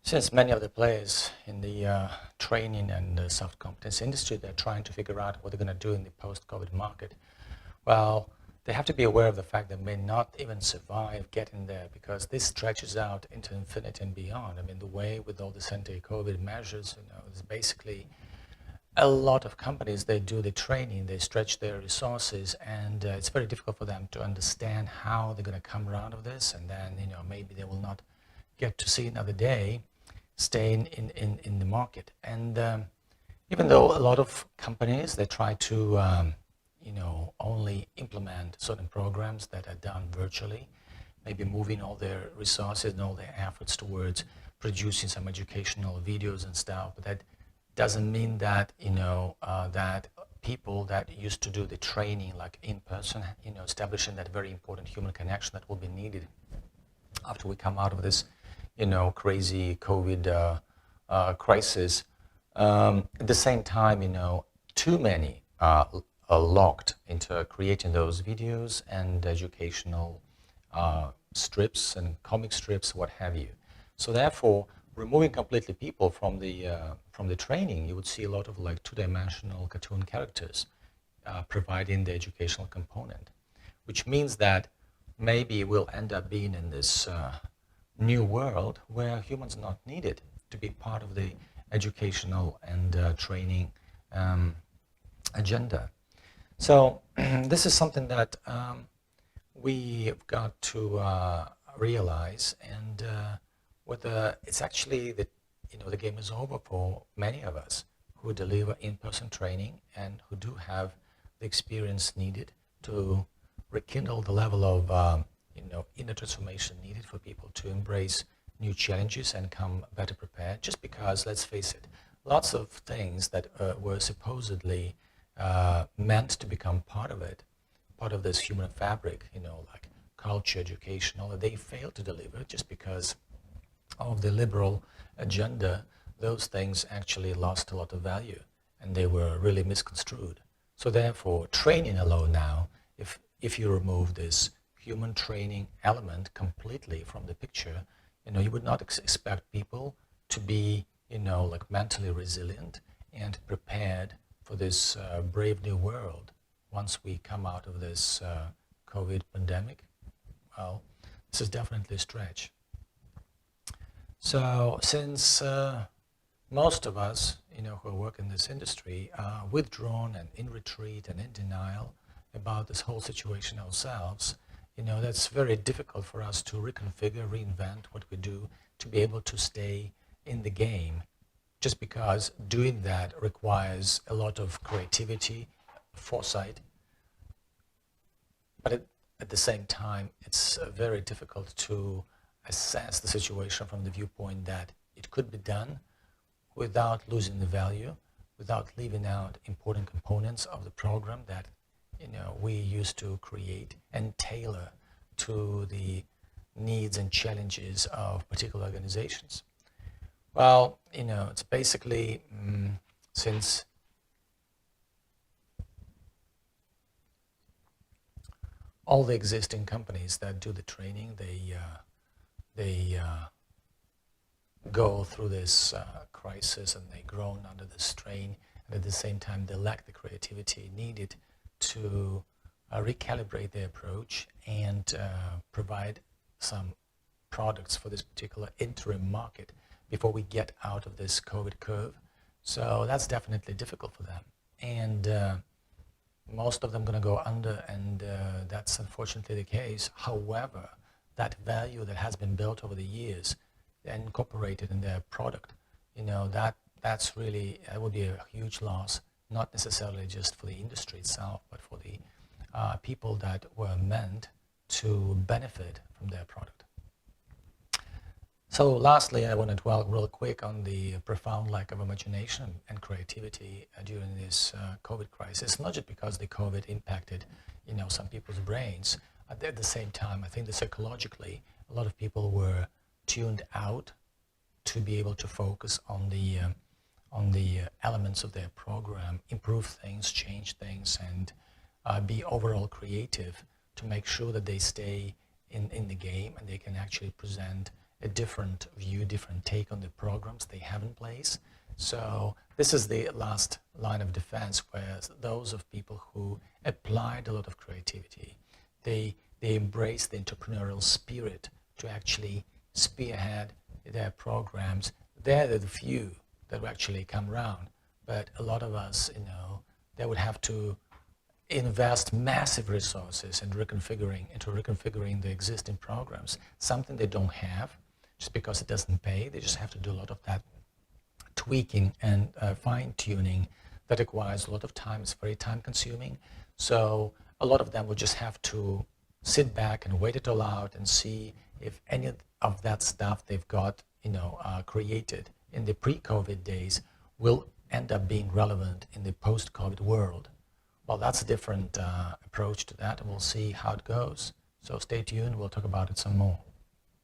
Since many of the players in the training and self-competence industry, they're trying to figure out what they're going to do in the post-COVID market. Well, they have to be aware of the fact that they may not even survive getting there because this stretches out into infinity and beyond. I mean, the way with all the anti-COVID measures, is basically a lot of companies, they do the training, they stretch their resources, and it's very difficult for them to understand how they're going to come around of this, and then, maybe they will not get to see another day staying in the market. And even though a lot of companies, they try to only implement certain programs that are done virtually, maybe moving all their resources and all their efforts towards producing some educational videos and stuff, but that doesn't mean that, that people that used to do the training like in person, establishing that very important human connection that will be needed after we come out of this crazy COVID crisis. At the same time, too many are locked into creating those videos and educational strips and comic strips, what have you. So therefore, removing completely people from the training, you would see a lot of like two-dimensional cartoon characters providing the educational component, which means that maybe we'll end up being in this new world where humans are not needed to be part of the educational and training agenda. So this is something that we've got to realize, and whether it's actually that the game is over for many of us who deliver in-person training and who do have the experience needed to rekindle the level of inner transformation needed for people to embrace new challenges and come better prepared. Just because, let's face it, lots of things that were supposedly meant to become part of it, part of this human fabric, like culture, education, all that, they failed to deliver just because of the liberal agenda. Those things actually lost a lot of value and they were really misconstrued. So therefore, training alone now, if you remove this human training element completely from the picture, you would not expect people to be, like mentally resilient and prepared for this brave new world once we come out of this COVID pandemic. Well, this is definitely a stretch. So since most of us, who work in this industry are withdrawn and in retreat and in denial about this whole situation ourselves, that's very difficult for us to reconfigure, reinvent what we do to be able to stay in the game, just because doing that requires a lot of creativity, foresight. But at the same time, it's very difficult to assess the situation from the viewpoint that it could be done without losing the value, without leaving out important components of the program that we used to create and tailor to the needs and challenges of particular organizations. Well, it's basically since all the existing companies that do the training, they go through this crisis and they groan under the strain, and at the same time they lack the creativity needed to recalibrate their approach and provide some products for this particular interim market before we get out of this COVID curve. So that's definitely difficult for them. And most of them are going to go under, and that's unfortunately the case. However, that value that has been built over the years and incorporated in their product, that's really, it would be a huge loss, not necessarily just for the industry itself, but for the people that were meant to benefit from their product. So lastly, I want to dwell real quick on the profound lack of imagination and creativity during this COVID crisis, not just because the COVID impacted, some people's brains. At the same time, I think that psychologically, a lot of people were tuned out to be able to focus on the elements of their program, improve things, change things, and be overall creative to make sure that they stay in the game and they can actually present a different view, different take on the programs they have in place. So this is the last line of defense, where those of people who applied a lot of creativity, they embrace the entrepreneurial spirit to actually spearhead their programs. They're the few that will actually come around. But a lot of us, they would have to invest massive resources into reconfiguring the existing programs, something they don't have just because it doesn't pay. They just have to do a lot of that tweaking and fine-tuning that requires a lot of time. It's very time-consuming. So a lot of them will just have to sit back and wait it all out and see if any of that stuff they've got, created in the pre-COVID days will end up being relevant in the post-COVID world. Well, that's a different approach to that, and we'll see how it goes. So stay tuned. We'll talk about it some more.